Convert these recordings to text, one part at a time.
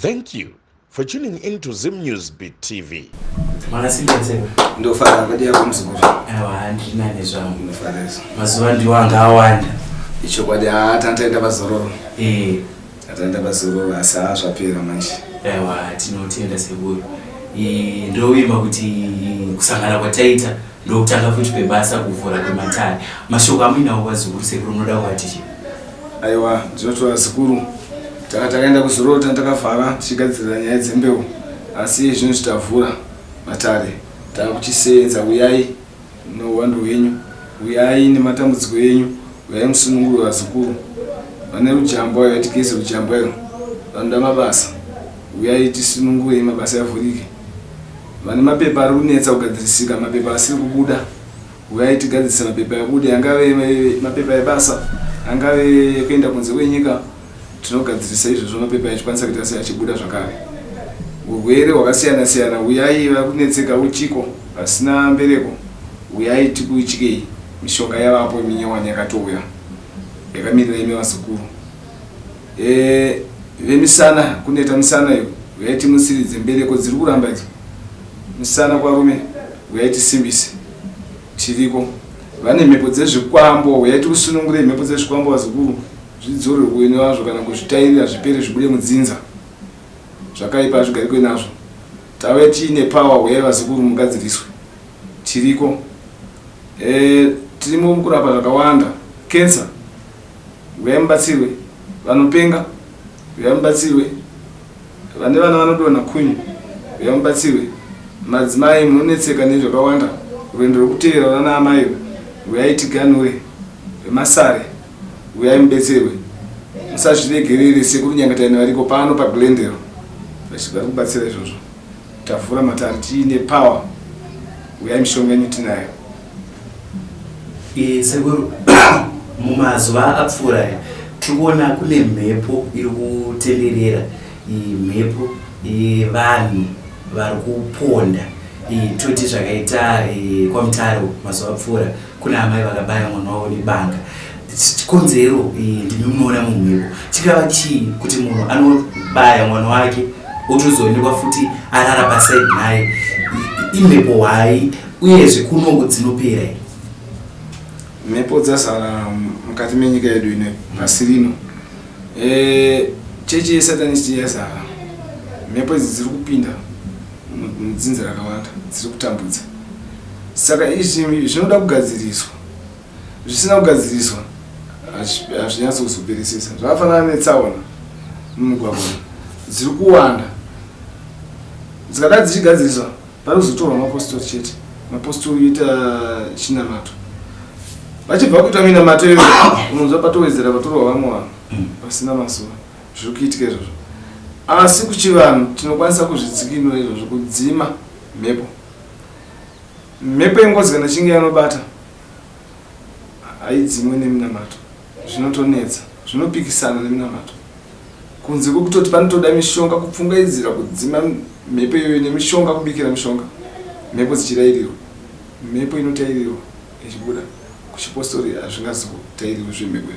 Thank you for tuning in to Zim News Beat TV. Ndofara ngadi yako mzukuru. Ewa ndinane zvangu. Ndofara eso. Mazuva ndiwanga awanda. Icho kwadi ataenda bazororo. Ataenda bazororo asa zvapera manje. Ewa tinotenda sekuru. Ndoima kuti kusangana kwataita ndokutanga futi kwebasa kuvhura kwematare. Mashoko amuinawo kwazukuru sekuru unoda kuwatichi. Aiwa ndinotora zukuru. Takaenda kuzororo tandakavhara tichigadzirira nyaya dzembeu. Asi zvino zvitavhura matare. Takuchisenza uyai nouwandu hwenyu, uyai nematambudziko enyu, uyai musununguro wazukuru. Vane ujambo yatikese ujambo yo. Vanoda mabasa. Uyai tisunungure mabasa yavhurike. Vane mapepa ari kunetsa kugadzirisika, mapepa asiri kubuda. Uyai tigadzirise mapepa yabuda, angave mapepa ebasa, angave kuenda kunze kwenyika. Tinogadzirisa izvozvo mapepa achikwanisa kuita seachibuda zvakare. Urwere hwakasiyana siyana, uyai vakunetseka uchiko pasina mbereko, uyai tikuichikei. Mishonga yavapo minyowani yakatouya yakamirira imi vazukuru. Vemisana kuneta misana iyo, uyai timusiridze mbereko dziri kuramba idzo. Misana kwarume, uyai tisimbise. Tiriko vane mhepo dzezvikwambo, uyai tikusunungure mhepo dzezvikwambo vazukuru. Zvidzore uweni wazvo kana kuzvitairira zvipere zvibude mudzinza. Zvakaipa zvigarikwe nazvo. Tave tiine power uyai vazukuru mugadziriswe. Tiriko. Tirimo mukurapa zvakawanda. Cancer. Uyai mubatsirwe. Vanopenga. Uyai mubatsirwe. Vane vana vanodonha kunyu. Uyai mubatsirwe. Madzimai munonetseka nezvakawanda. Rwendo rwekuteera vana amai. Uyai tiganure. Vemasare. Uyai mubetserwe. Musazviregerere sekuru Nyangatani variko pano paGlendale. Vachigara kubatsira izvozvo. Tavhura matare tiine power. Uyai mishonga yenyu tinayo. Sekuru mumazuva apfuura tikuona kune mhepo iri kutenderera, mhepo yevanhu vari kuponda. Toti zvakaita kwaMutaro mazuva apfuura kuna amai vakabaya mwana wavo nebanga. Chikonzero ndinomuona mumhepo chikava chii kuti munhu anobaya mwana wake otozoonekwa futi arara pasaidi naye? Imhepo hwai uyezve kunongo dzinopera. Mhepo dzazara mukati menyika yedu ino pasi rino. Chechi yeSatanisti yazara. Mhepo idzi dziri kupinda mudzinza rakawanda, dziri kutambudza. Saka izvi zvinoda kugadziriswa. Zvisina kugadziriswa hazvinyatso kuzoperesesa. Zvakafanana netsaona mumugwagwa dziri kuwanda. Dzikada dzichigadziriswa pari kuzotorwa mapostori chete. Mapostori oita chinamato. Vachibva kuita minamato iyo unonzwa patowedzera patorwa vamwe vanhu pasina mazuva. Zviri kuitika izvozvo. Asi kuchivanhu tinokwanisa kuzvidzikinura izvozvo, kudzima mhepo. Mhepo yengozi kana chinge yanobata haidzimwe neminamato. Zvinotonetsa, zvinopikisana neminamato. Kunze kwekutoti panotoda mishonga kupfungaidzira kudzima mhepo iyoyo nemishonga, kubikira mishonga. Mhepo dzichirairirwa. Mhepo inotairirwa ichibuda kuchipostori hazvingazotairirwe zvemhepo.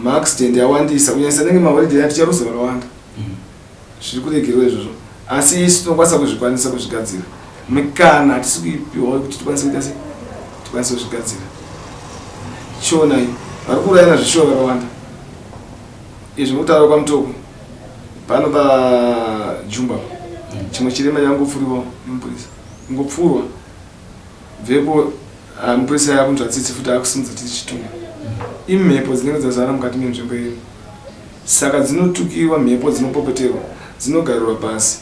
Maaccident awandisa kunyanyisa nenge maholiday aticharusa vakawanda. Zviri kuregerwa izvozvo. Asi isu tinokwanisa kuzvikwanisa kuzvigadzira. Mikana hatisi kuipiwa kuti tikwanise kuita sei? Tikwanise kuzvigadzira. Chionai vari kuurayana zvishuwa vakawanda. Izvi mutaura kwaMutoko pano paJumba. Chimwe chirema changopfuriwa nemupurisa. Ngopfurwa. Mhepo mupurisa yakunzwa tsitsi futi akusimudza tsitsi chitunga. Imhepo dzinenge dzazara mukati menzvimbo yedu. Saka dzinotukirwa mhepo, dzinopopeterwa, dzinogarirwa pasi.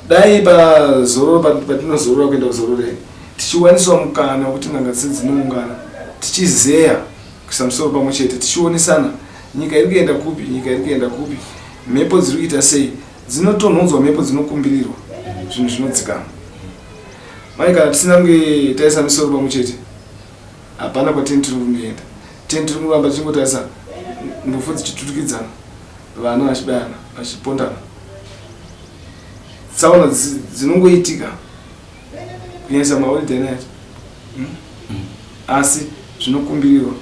Dai pazororo patinozorora kuenda kuzororei, tichiwaniswa mukana wekuti n'anga dzinoungana, tichizeya kuisa musoro pamwe chete, tichionesana nyika iri kuenda kupi, nyika iri kuenda kupi, mhepo dziri kuita sei, dzinotonhodzwa mhepo dzinokumbirirwa, zvinhu zvinodzikana. Mai kana tisina kunge taisa misoro pamwe chete, hapana kwatini tiri kunoenda. Tiri kuramba tichingotarisa ndofu dzichitutukidzana, vana vachibayana, vachipondana. Tsaona dzinongoitika kunyanyisa maholiday night. Asi zvinokumbirirwa.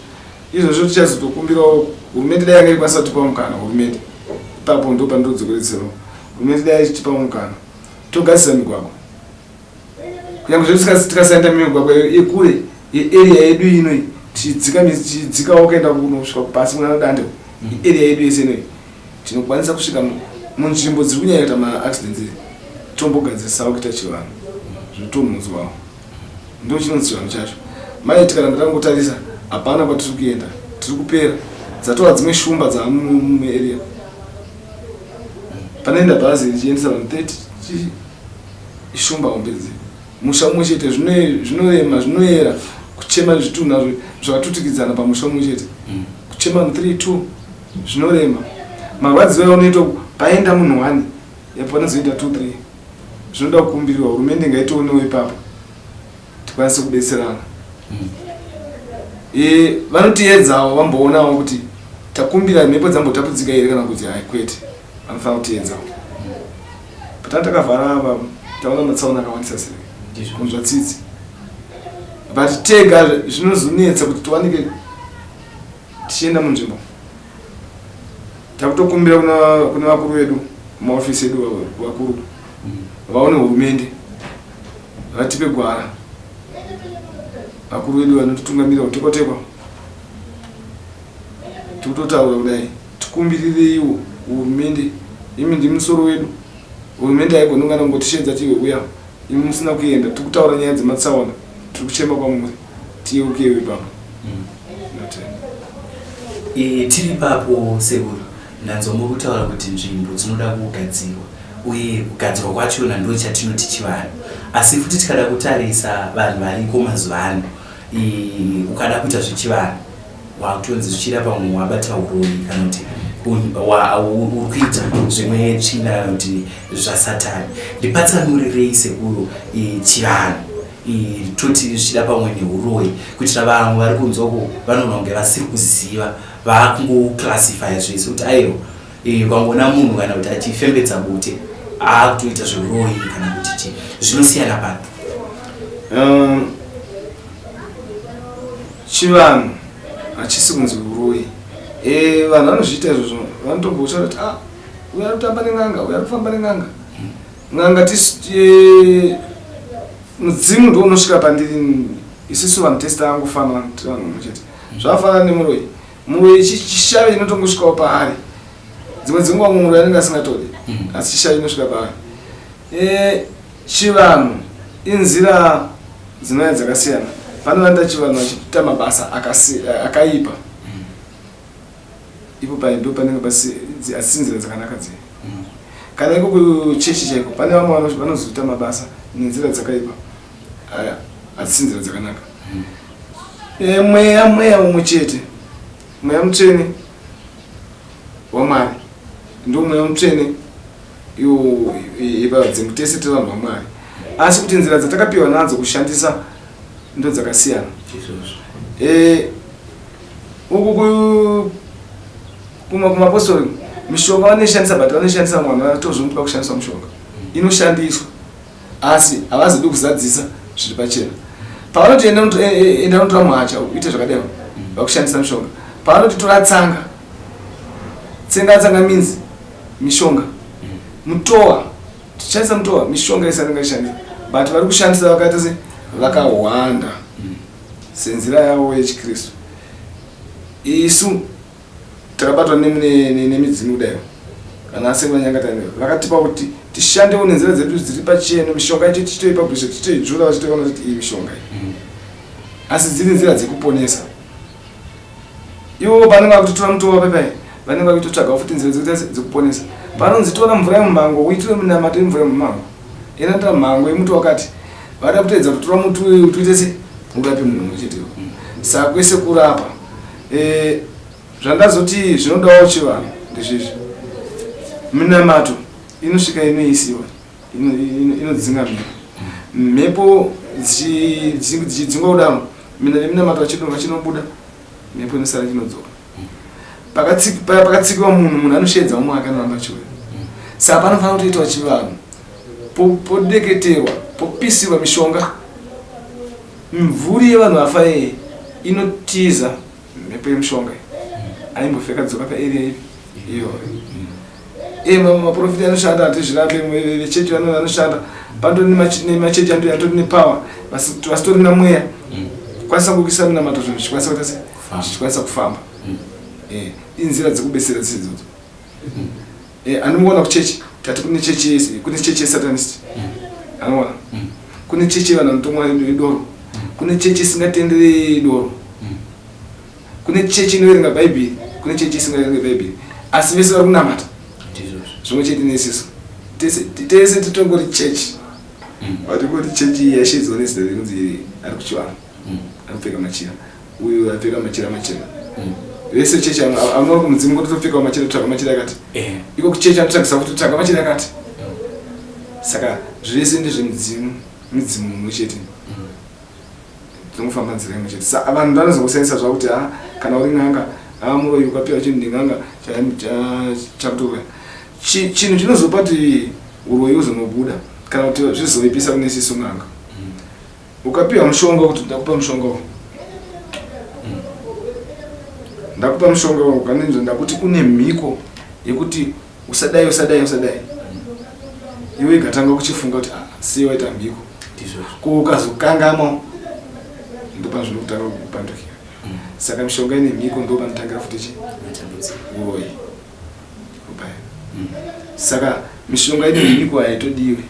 Izvozvo tichazotokumbirawo hurumende dai yanga ikwanisa kutupa mukana hurumende ipapo ndo pandodzokeredzero hurumende dai ichitipa mukana togadzisa migwagwa kunyange zvoti tikasaenda migwagwa yekure yearea yedu ino tichidzika wakaenda kunosvika pasi mwana dande area yedu yese ino tinokwanisa kusvika munzvimbo dziri kunyanya kuita maaccidents tombogadzisawo kuita chivanhu zvitomunzwawo ndo chinonzi chivanhu chacho mai tikaramba tangotarisa hapana kwatiri kuenda tiri kupera dzatova dzimwe shumba dzamuarea panoenda bhazi richiendesa vanhu 30 ishumba ombedzi musha mumwe chete zvinorema zvinoyera kuchema zvitunha zvakatutikidzana pamusha mumwe chete kuchema vanhu 3-2 zvinorema marwadziwo unoita paenda munhu 1 yapo vanozoita 2-3 zvinoda kukumbiriwa hurumende ngaitoonewo ipapo tikwanise kubetserana vanotiedzawo vamboonawo kuti takumbira mhepo dzambotapudzika here kana kuti hai kwete vanofanira kutiedzawo patani takavhara apa taona matsaona akawandisa sei kunzva tsitsi but tega zvinozonetsa kuti tiwanike tichienda munzvimbo takutokumbira kuna vakuru vedu maofisi edu vakuru vaone hurumende vatipe gwara vakuru vedu vanotitungamirira kutekwa-tekwa tikutotaura kudai tikumbirire iwo hurumende imi ndi musoro wedu hurumende haigoni kungana ngotishedza tiwe uya imi musina kuenda tikutaura nyaya dzematsaona tiri kuchema kwamuri tiyeukewo ipapo tiri papo sekuru ndanzombo kutaura kuti nzvimbo dzinoda kugadzirwa uye kugadzirwa kwachona ndo chatinoti chivanhu asi futi tikada kutarisa vanhu variko mazuva ano ukada kuita zvechivanhu wakutonzi zvichida pamwe wabata uroyi kana kuti uri kuita zvimwe tsvina kana kuti zvasatani ndipatsanurirei sekuru chivanhu toti zvichida pamwe neuroyi kuitira vamwe vari kunzoko vanonwa kunge vasiri kuziva vakungoclassifya zvese kuti aiwa ukangona munhu kana kuti achifembedza bute akutoita zveuroyi kana kuti chi zvinosiyana pano chivanhu hachisi kunzi uroyi vanhu vanozviita izvozvo vanotombotaura kuti uya arikutamba nen'anga uya arikufamba nen'anga n'anga mudzimu ndo unosvika pandiri isusu vanhu tese tangofanana tiri vanhu mumwe chete zvakafanana nemuroyi muroyi chishave chinotongosvikawo paari dzimwe dzenguva muroyi anenge asingatodi asi chishave inosvika paari chivanhu inzira dzinouya dzakasiyana panovanda chivanhu vachiita mabasa akaipa ipo ndo panenge asi nzira dzakanaka dziri kana iko kuchechi chaiko pane vamwe vanozoita mabasa nenzira dzakaipa asi nzira dzakanaka mweya umwe chete mweya mutsvene waMwari ndo mweya mutsvene iwo dzimwe tese tiri vanhu vaMwari asi kuti nzira dzatakapiwa nadzo kushandisa ndo dzakasiyana uku kumapostori mishonga vanoshandisa but vanoshandisa mwana vatozvomuka kushandiswa mishonga inoshandiswa asi havazodi kuzadzisa zviri pachena pavanoti enda notora mwacha uite zvakadai vakushandisa mishonga pavanoti tora tsanga tsenga minzi mishonga mutowa tichishandisa mutowa mishonga isanenge ishandisa but vari kushandisa vakaita se vakawanda senzira yavo yechikristu isu takabatwa nemidzimu kudaio kana asi vanyangatani vakatipa kuti tishandewo nenzira dzedu dziri pachena mishonga icho tichitoipablisha tichitoidzvura vachitoona kuti iyi mishonga asi dziri nzira dzekuponesa ivo vanenge vakutotora mutowa pepai vanenge vakutotsvagawo futi nzira dzekuponesa panonzi tora mvura yemumhango uitire munamato yemvura yemumhango inatira mhango yemuti wakati vada kutoedza kutora muti uyu tuite se urape munhu mumwe chetewo saka kwese kurapa zvandazoti zvinodawo chivanhu ndezvizvi minamato inosvika inoisiwa inodzingamira mhepo dzichidzinga kudaro minamato vachinobuda mhepo inosara chinodzoka pakatsikiwa munhu anoshedza umwe akanoramba chiwe saka panofanira kutoitawo chivanhu podeketerwa popisirwa mishonga mvuri yevanhu vafa inotiza mhepo yemishonga aimbofeka dzoka paarea ipi iyo maprofiti anoshanda atizvirape vechechi vanoshanda pandori nemachechi andori nepower vasitori namweya kwanisa kukisa munamato zvinhu zvichikwanisa kufamba inzira dzekubetsera dzidzo anomuona kuchechi tati kune chechi yesatanist anoona kune chechi vanhu vanotomwa doro kune chechi isingatendere doro kune chechi inoverenga bhaibheri kune chechi isingaverenga bhaibheri asi vese vari kunamata zvimwe chete nesiso tese titongori chechi vatikoti chechi yashedziwa nezita rekunzi ari kuchivanhu anopfeka machira uyu apfeka machira machena vese chechi anova kumudzimu kutotopfekawo machira kutsvaga machira akati iko kuchechi anotsvagisa kuti tsvaga machira akati saka zvese ndezvemudzimu mudzimu mumwe chete tinofamba nzira imwe chete sa vanhu vanozongosiyanyisa zvakuti kana uri n'anga muroyi ukapiwa chinhu ndeng'anga chakutoya chinhu chinozopa kuti uroyi uzonobuda kana kuti zvizoipisa kune siso n'anga ukapiwa mushonga kuti ndakupa mushonga ndakupa mushonga ukanenzo ndakuti kune mhiko yekuti usadai iwe igatanga kuchifunga kuti siye waita mhiko ukazokangama ndopa zvinokutanga kupandukira saka mishonga ine mhiko ndo panotangira futi chi uroyi kubaya saka mishonga ine mhiko haitodiwe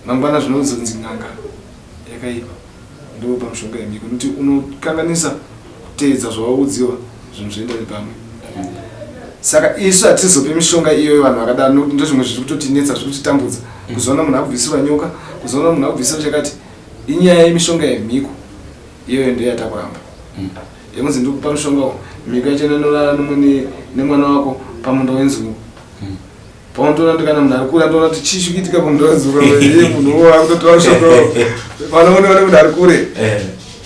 mangwana zvinozonzi n'anga yakaipa ndo pamishonga yemhiko nokuti unokanganisa kuteedza zvawaudziwa zvinhu zvoenda nepamwe saka isu hatizope mishonga iyoyo vanhu vakadaro nokuti ndozvimwe zviri kutotinetsa zviri kutitambudza kuzoona munhu akubvisirwa nyoka kuzoona munhu akubvisirwa chakati inyaya yemishonga yemhiko iyoyo ndiyo yatakuramba yemunzi ndikupa mushonga mhiko yacho inorara nemwana wako pamundo wenzungu pauntoona kuti kana munhu ari kure andoona kuti chii chikuitika pamundo wenzungu munhu akutotora mushonga panoonekwa nemunhu ari kure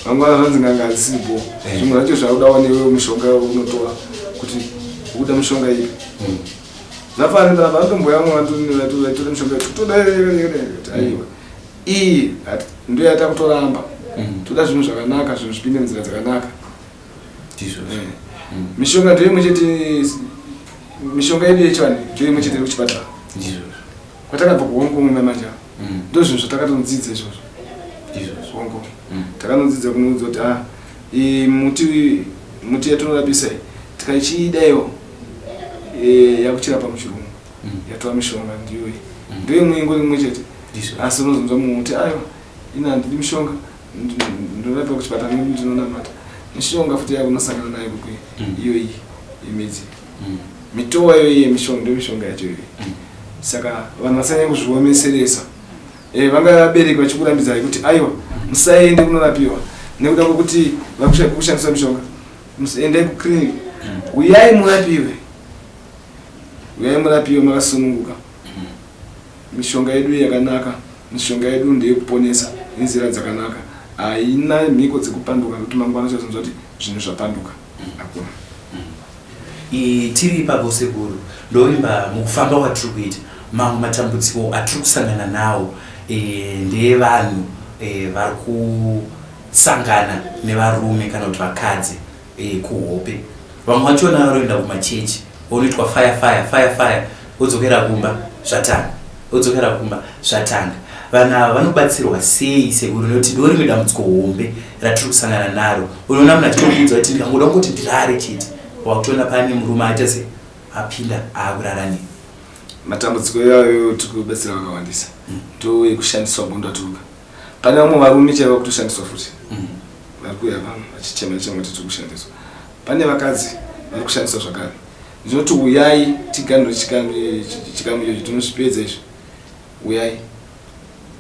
mangwana zvanzi nganga hadzisipo zvimwe zvacho zvauda wanewe mushonga unotora kuti ukuda mushonga ipi zvafanira vanotomboya mwavatore mushonga aiwa iyi ndo yatakutoramba toda zvinhu zvakanaka zvinhu zvipinde nzira dzakanaka mishonga ndoimwe chete mishonga yedu yechivanhu ndoimwe chete kuchipatara kwatakabva kuhongkong namanja ndo zvinhu zvatakatondzidza izvozvo hongkong takanodzidza kunoudza kuti muti yatinorapisa tikaichidaiwo yakuchirapa muchirungu yatova mishonga ndiyoyi ndoimwe ingori imwe chete asi unozonzwa munhu kuti aiwa ina handidi mishonga ndorapa kuchipatara nedu ndinonamata mishonga futi yakunosangana nayo kukwe iyoyi imedzi mitowa iyoyi yemishonga ndo mishonga yacho iyoyi saka vanhu vasanyanya kuzviomeseresa vanga vabereki vachikurambidzai kuti aiwa musaende kunorapiwa nekuda kwokuti vakushandisa mishonga endai kuclinic uyai murapiwe makasununguka mishonga yedu yakanaka mishonga yedu ndeyekuponesa nenzira dzakanaka haina mhiko dzekupanduka nokuti mangwana chazonzwa kuti zvinhu zvapanduka hakuna tiri ipapo sekuru ndoimba mukufamba kwatiri kuita mamwe matambudziko atiri kusangana nawo ndevanhu vari kusangana nevarume kana kuti vakadzi kuhope vamwe vachona varoenda kumachechi unoitwa fire odzokera kumba zvatanga vana vanobatsirwa sei sekuru nokuti ndo rimwe dambudziko hombe ratiri kusangana naro unoona munhu achitokuudza kuti ndikangoda kuti ndirare chete wakutoona pane murume aita se apinda aakurara nei matambudziko yayo tikubatsira vakawandisa ndo yekushandiswa bondatuka pane vamwe varume chaiva kutoshandiswa futi vari kuuya vanhu vachichema kuti tiri kushandiswa pane vakadzi vari kushandiswa zvakare ndinoti uyai tiganire chikamu ichocho tinozvipedza izvo uyai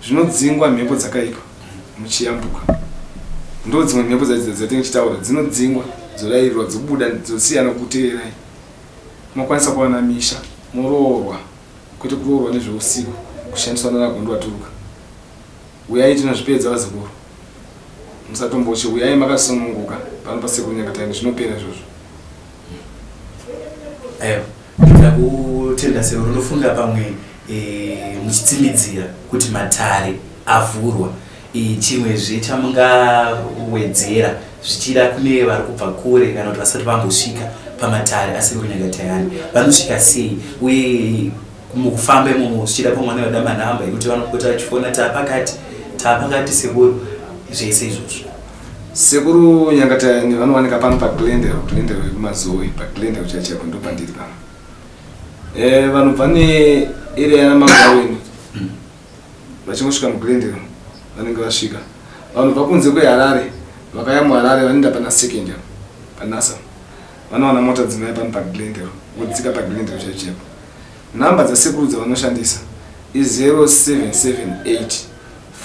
zvinodzingwa mhepo dzakaipa muchiyambuka ndo dzimwe mhepo dzatinge chitaura dzinodzingwa dzorayirirwa dzobuda dzosiyana kuteerai mokwanisa kuwana misha moroorwa kwete kuroorwa nezveusiku kushandiswa nanagondo aturuka uyai tinozvipedza vazukuru musatomboche uyai makasununguka pano pasekunyangatani zvinopera izvozvo ndoda kutenda seuro unofunga pamwe muchitsimbidzira kuti matare avhurwa chimwezve chamungawedzera zvichida kune vari kubva kure kana kuti vasati vambosvika pamatare asekuru Nyangatayani vanosvika sei uye mukufamba imomo zvichida pamwana vada manhamba ekuti vanopota vachifona taapakati sekuru zvese izvozvo. Sekuru Nyangatayani vanowanika pano paGlendale yekumazoe paGlendale chaichaipo ndo pandiri pano. Vanobva nearea yanaMangaweni vachingosvika muGlendale vanenge vasvika. Vanobva kunze kweHarare vakaya muHarare vanoenda pana second panasa vanowana mota dzinouya pano paGlendale vodzika paGlendale chaichaipo. Nhamba dzasekuru dzavanoshandisa i0778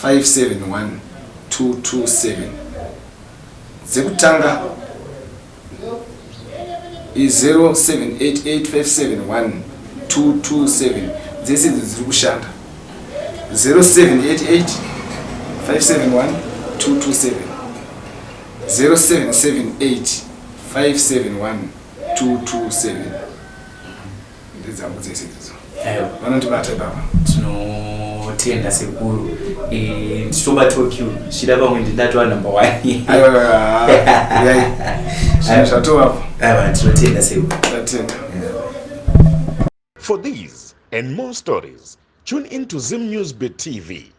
571 227. Dzekutanga i0788571227 dzese dziri kushanda 0788 571 227 0778 571 227 ndedzangu dzese idzo vanondibata baba. Tinotenda sekuru ndichitoba Tokyo zvichida pamwe ndindatova number 1. Zvatovapo. Tinotenda sekuru. For these and more stories, tune into Zim News Bit TV